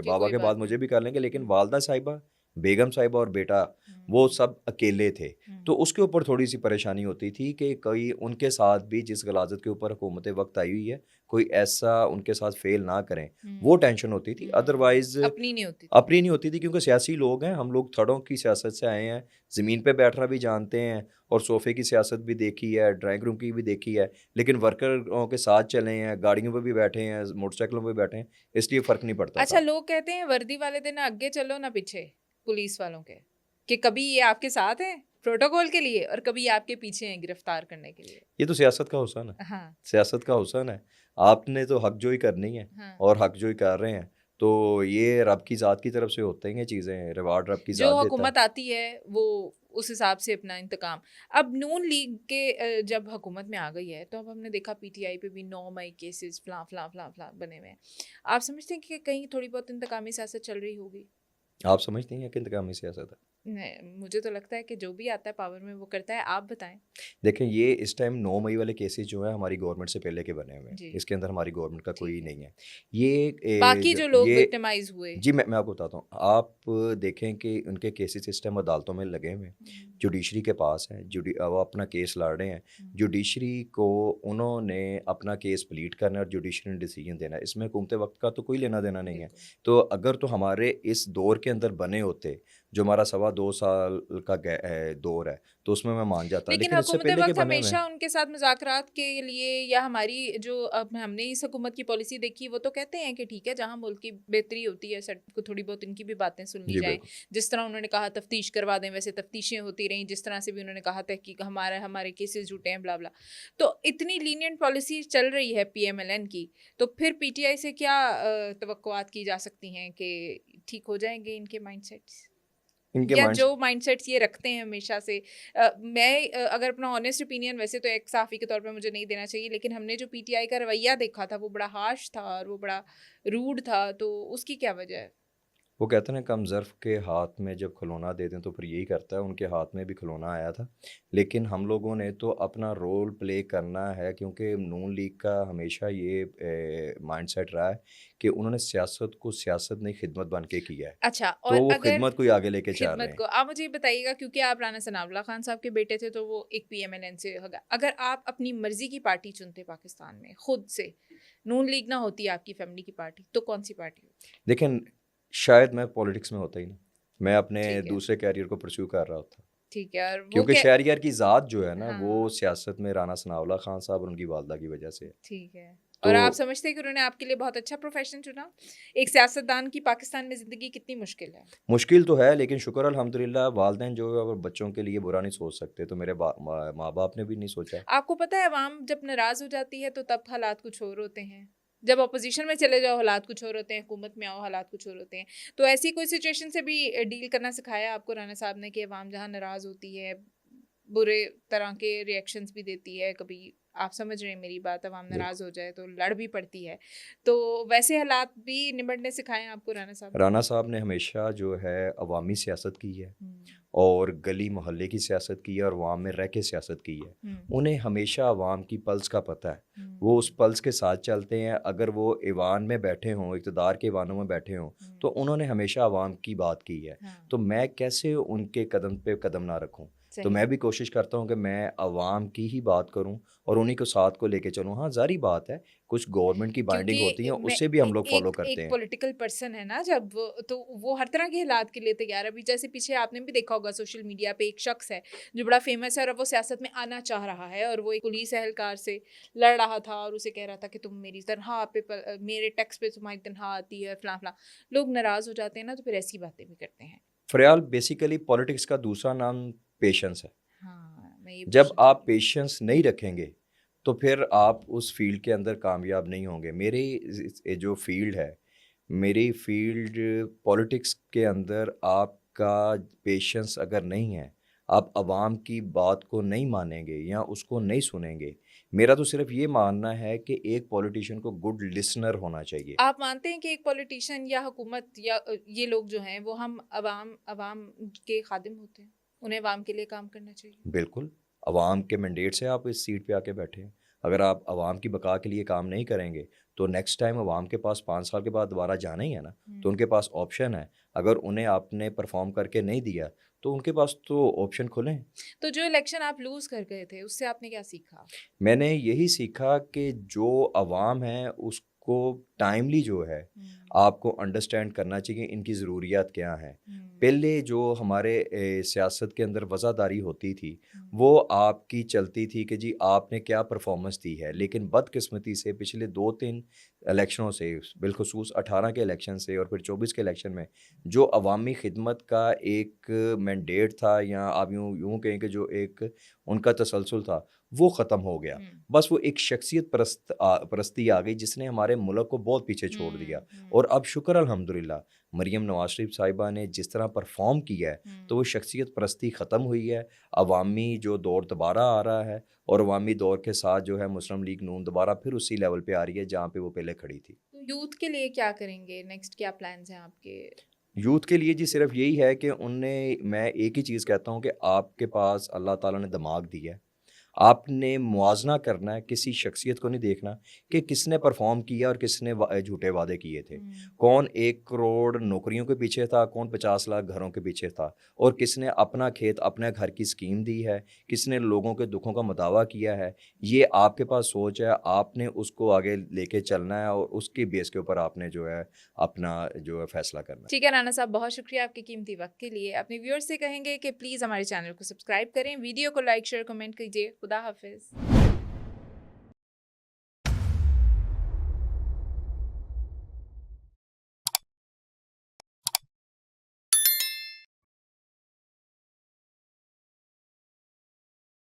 B: बाबा
A: कोई
B: के
A: बात
B: बाद
A: नहीं।
B: मुझे भी कर लेंगे, लेकिन
A: हुँ,
B: वालदा साहिबा, बेगम साहिबा और बेटा, वो
A: हुँ,
B: सब अकेले थे। तो
A: हुँ,
B: उसके ऊपर थोड़ी-सी परेशानी होती थी कि कहीं उनके साथ भी जिस गलाज़त के ऊपर हुकूमत वक़्त आई हुई है, कोई ऐसा उनके साथ फ़ेल ना करें, वो
A: हुँ,
B: टेंशन होती थी।
A: हुँ।
B: अदरवाइज़
A: अपनी नहीं होती थी।
B: अपनी नहीं होती थी क्योंकि सियासी लोग हैं, हम लोग थड़ों की सियासत से आए हैं, ज़मीन पे बैठना भी जानते हैं और सोफ़े की सियासत भी देखी है, ड्राइंग रूम की भी देखी है, लेकिन वर्करों के साथ चले हैं, गाड़ियों पे भी बैठे हैं, मोटरसाइकिलों पे भी बैठे हैं, इसलिए फ़र्क नहीं पड़ता
A: अच्छा,
B: था।
A: लोग कहते हैं वर्दी वाले दिन आगे चलो ना पीछे, पुलिस वालों के, कि कभी ये आपके साथ हैं प्रोटोकॉल के लिए और कभी ये आपके पीछे हैं गिरफ्तार करने के लिए।
B: ये तो सियासत का हुस्न है,
A: हाँ,
B: सियासत का हुस्न है। आपने तो हकजोई करनी है
A: हाँ।
B: और हकजोई कर रहे हैं, तो ये रब की ज़ात की तरफ से होते हैं ये चीज़ें, रिवार्ड रब की
A: जो
B: ज़ात देता है।
A: हुकूमत आती है वो उस हिसाब से अपना इंतकाम। अब नून लीग के जब हुकूमत में आ गई है तो अब हमने देखा पीटीआई पे भी 9 मई केसेस फलां फलां फलां फलां बने हुए हैं। आप समझते हैं कि कहीं थोड़ी बहुत इंतकामी सियासत चल रही होगी?
B: आप समझती हैं कि इंतकामी सियासत है?
A: मुझे तो लगता है कि जो भी आता है पावर में वो करता है। आप बताएं।
B: देखें, ये इस टाइम 9 मई वाले केसेस जो हैं हमारी गवर्नमेंट से पहले के बने हुए हैं।
A: जी।
B: इसके अंदर हमारी गवर्नमेंट का
A: ठीक
B: कोई
A: है।
B: नहीं है। ये
A: बाकी
B: जो
A: जो लोग
B: ये
A: विक्टिमाइज हुए।
B: जी, मैं आपको बताता हूँ। आप देखें कि उनके केसेस इस टाइम अदालतों में लगे हुए हैं।
A: हम्म,
B: जुडिशरी के पास हैं, वो अपना केस लड़ रहे हैं।
A: हम्म,
B: जुडिशरी को उन्होंने अपना केस प्लीड करना है और जुडिशरी ने डिसीजन देना है। इसमें हुकूमत वक़्त का तो कोई लेना-देना नहीं है।
A: बिल्कुल।
B: तो अगर तो हमारे इस दौर के अंदर बने होते, जो हमारा सवा 2 साल का दौर है, तो उसमें मैं मान जाता।
A: लेकिन
B: लेकिन इससे
A: हुकूमत
B: पहले के
A: वक़्त
B: बने हुए हैं।
A: हमेशा उनके साथ मुज़ाकरात के लिए, या हमारी जो अब हमने इस हुकूमत की पॉलिसी देखी, वो तो कहते हैं कि ठीक है, जहाँ मुल्क की बेहतरी होती है सट को थोड़ी बहुत इनकी भी बातें सुन ली
B: जी,
A: जाएँ।
B: बिल्कुल।
A: जिस तरह उन्होंने कहा तफ्तीश करवा दें, वैसे तफ्तीशें होती रहीं। जिस तरह से भी उन्होंने कहा तहकीक हमारे केसेस झूठे हैं, ब्ला ब्ला। तो इतनी लीनिएंट पॉलिसी चल रही है पीएमएलएन की, तो फिर पीटीआई से क्या तवक्कुआत की जा सकती हैं कि ठीक हो जाएँगे इनके माइंडसेट्स?
B: इनके
A: या
B: माइंड्स
A: जो माइंडसेट्स ये रखते हैं हमेशा से, अगर अपना ऑनेस्ट ओपिनियन, वैसे तो एक सहाफ़ी के तौर पे मुझे नहीं देना चाहिए, लेकिन हमने जो पीटीआई का रवैया देखा था वो बड़ा हार्श था और वो बड़ा रूड था, तो उसकी क्या वजह है?
B: वो कहते हैं ना, कम ज़र्फ़ के हाथ में जब खिलौना दे दें तो फिर यही करता है। उनके हाथ में भी खिलौना आया था। लेकिन हम लोगों ने तो अपना रोल प्ले करना है, क्योंकि नून लीग का हमेशा ये माइंडसेट रहा है कि उन्होंने सियासत को सियासत नहीं, खिदमत बन के किया है।
A: अच्छा, और
B: तो वो
A: अगर
B: खिदमत को ही आगे लेके चल रहे
A: खिदमत
B: हैं।
A: को आप मुझे ये बताइएगा, क्योंकि आप राणा सनाउल्लाह खान साहब के बेटे थे, तो वो एक पीएमएलएन से होगा। अगर आप अपनी मर्ज़ी की पार्टी चुनते पाकिस्तान में खुद से, नून लीग ना होती आपकी फैमिली की पार्टी, तो कौन-सी पार्टी होती?
B: लेकिन शायद मैं पॉलिटिक्स में होता ही ना। मैं अपने
A: ठीक है,
B: दूसरे करियर को परस्यू कर रहा होता।
A: ठीक है, और वो
B: क्योंकि
A: क्या?
B: शहरयार की ज़ात जो है ना, वो
A: हाँ।
B: सियासत में राणा सनाउल्लाह खान साहब और उनकी वालिदा की वजह से है।
A: ठीक है।
B: तो
A: और आप समझते हैं कि उन्होंने आपके लिए बहुत अच्छा प्रोफ़ेशन चुना? एक सियासतदान की पाकिस्तान में ज़िंदगी कितनी मुश्किल है।
B: मुश्किल तो है, लेकिन शुक्र अल्हम्दुलिल्लाह, वालिदैन जो है वो बच्चों के लिए बुरा नहीं सोच सकते, तो मेरे माँ-बाप ने भी नहीं सोचा।
A: आपको पता है अवाम जब नाराज़ हो जाती है तो तब हालात कुछ और होते हैं। जब ऑपोज़िशन में चले जाओ हालात कुछ और होते हैं, हुकूमत में आओ हालात कुछ और होते हैं। तो ऐसी कोई सिचुएशन से भी डील करना सिखाया आपको राणा साहब ने कि अवाम जहाँ नाराज़ होती है, बुरे तरह के रिएक्शंस भी देती है, कभी आप समझ रहे हैं मेरी बात, अवाम
B: बिल्कुल।
A: नाराज़ हो जाए तो लड़ भी पड़ती है। तो वैसे हालात भी निपटने सिखाए हैं आपको राणा साहब ने?
B: राणा साहब ने हमेशा जो है अवामी सियासत की है,
A: हुँ,
B: और गली मोहल्ले की सियासत की है, और अवाम में रह के सियासत की है।
A: हुँ,
B: उन्हें हमेशा अवाम की पल्स का पता है। वो उस
A: हुँ,
B: पल्स के साथ चलते हैं। अगर वो ईवान में बैठे हों, इक़्तिदार के ईवानों में बैठे हों, तो
A: हुँ,
B: उन्होंने हमेशा अवाम की बात की है।
A: हाँ,
B: तो मैं कैसे उनके कदम पे कदम ना रखूँ? तो
A: सही।
B: मैं भी कोशिश करता हूँ कि मैं अवाम की ही बात करूँ और उन्हीं को साथ को लेके चलूँ। हाँ, ज़ाहिर बात है, कुछ गवर्नमेंट की बाइंडिंग होती है,
A: क्योंकि मैं
B: उससे भी हम लोग फ़ॉलो
A: एक
B: करते
A: एक
B: हैं।
A: पॉलिटिकल पर्सन है ना, जब वो तो वो हर तरह के हालात के लिए तैयार है। अभी जैसे पीछे आपने भी देखा होगा सोशल मीडिया पे एक शख्स है जो बड़ा फेमस है और अब वो सियासत में आना चाह रहा है, और वो एक पुलिस एहलकार से लड़ रहा था और उसे कह रहा था कि तुम मेरी तनख्वाह पे मेरे टैक्स पे तुम्हारी तनख्वाह आती है, फलां फलां। लोग नाराज़ हो जाते हैं ना, तो फिर ऐसी बातें भी करते हैं।
B: फ़रियाल, बेसिकली पॉलिटिक्स का दूसरा नाम पेशेंस है।
A: हाँ, मैं ये
B: जब
A: पूछने
B: आप
A: वाली थी।
B: पेशेंस नहीं रखेंगे, तो फिर आप उस फ़ील्ड के अंदर कामयाब नहीं होंगे। मेरी ये जो फ़ील्ड है, मेरी फ़ील्ड पॉलिटिक्स के अंदर आपका पेशेंस अगर नहीं है, आप अवाम की बात को नहीं मानेंगे या उसको नहीं सुनेंगे। मेरा तो सिर्फ़ ये मानना है कि एक पॉलिटिशियन को गुड लिसनर होना चाहिए।
A: आप मानते हैं कि एक पॉलिटिशियन या हुकूमत या ये लोग जो हैं वो हम अवाम अवाम के खादिम होते हैं? उन्हें अवाम के लिए काम करना चाहिए?
B: बिल्कुल, अवाम के मैंडेट से आप इस सीट पे आके बैठे हैं। अगर आप अवाम की बका के लिए काम नहीं करेंगे, तो नेक्स्ट टाइम अवाम के पास 5 साल के बाद दोबारा जाना ही है ना, तो
A: हुँ।
B: उनके पास ऑप्शन है। अगर उन्हें आपने परफ़ॉर्म करके नहीं दिया, तो उनके पास तो ऑप्शन खुले हैं।
A: तो जो इलेक्शन आप लूज़ कर गए थे, उससे आपने क्या सीखा?
B: मैंने यही सीखा कि जो अवाम है, उसको टाइमली जो है,
A: हुँ,
B: आपको अंडरस्टैंड करना चाहिए इनकी ज़रूरियात क्या हैं।
A: हुँ,
B: पहले जो हमारे सियासत के अंदर वज़ादारी होती थी,
A: हुँ,
B: वो आपकी चलती थी कि जी आपने क्या परफ़ॉर्मेंस दी है। लेकिन बदकिस्मती से पिछले 2-3 इलेक्शनों से, बिलख़ुसूस 18 के इलेक्शन से और फिर 24 के इलेक्शन में, जो अवामी ख़िदमत का एक मैंडेट था, या आप यूँ यूँ कहें कि जो एक उनका तसलसल था, वो ख़त्म हो गया।
A: हुँ,
B: बस वो एक शख्सियत परस्ती आ गई, जिसने हमारे मुल्क को बहुत पीछे छोड़ दिया।
A: हुँ, हुँ,
B: और अब शुक्र अल्हम्दुलिल्लाह, मरियम नवाज़ शरीफ साहिबा ने जिस तरह परफ़ॉर्म किया है, तो
A: हुँ।
B: वो शख्सियत परस्ती ख़त्म हुई है। अवामी जो दौर दोबारा आ रहा है, और अवामी दौर के साथ जो है मुस्लिम लीग नून दोबारा फिर उसी लेवल पे आ रही है, जहाँ पे वो पहले खड़ी थी।
A: तो यूथ के लिए क्या करेंगे? नेक्स्ट क्या प्लान्स हैं आपके?
B: यूथ के लिए जी सिर्फ यही है कि मैं एक ही चीज़ कहता हूँ कि आपके पास अल्लाह ताला ने दिमाग दिया है। आपने मुआवज़ा करना है, किसी शख्सियत को नहीं देखना कि किसने परफ़ॉर्म किया और किसने झूठे वादे किए थे।
A: हुँ।
B: कौन 1 करोड़ नौकरियों के पीछे था, कौन 50 लाख घरों के पीछे था और किसने अपना खेत, अपने घर की स्कीम दी है, किसने लोगों के दुखों का मुदावा किया है। ये आपके पास सोच है, आपने उसको आगे लेके चलना है और उसके बेस के ऊपर आपने जो है, अपना जो है फ़ैसला करना है।
A: ठीक है राना साहब, बहुत शुक्रिया आपके कीमती वक़्त के लिए। अपने व्यूअर्स से कहेंगे कि प्लीज़ हमारे चैनल को सब्सक्राइब करें, वीडियो को लाइक, शेयर, कमेंट कीजिए। खुदा हाफ़िज़।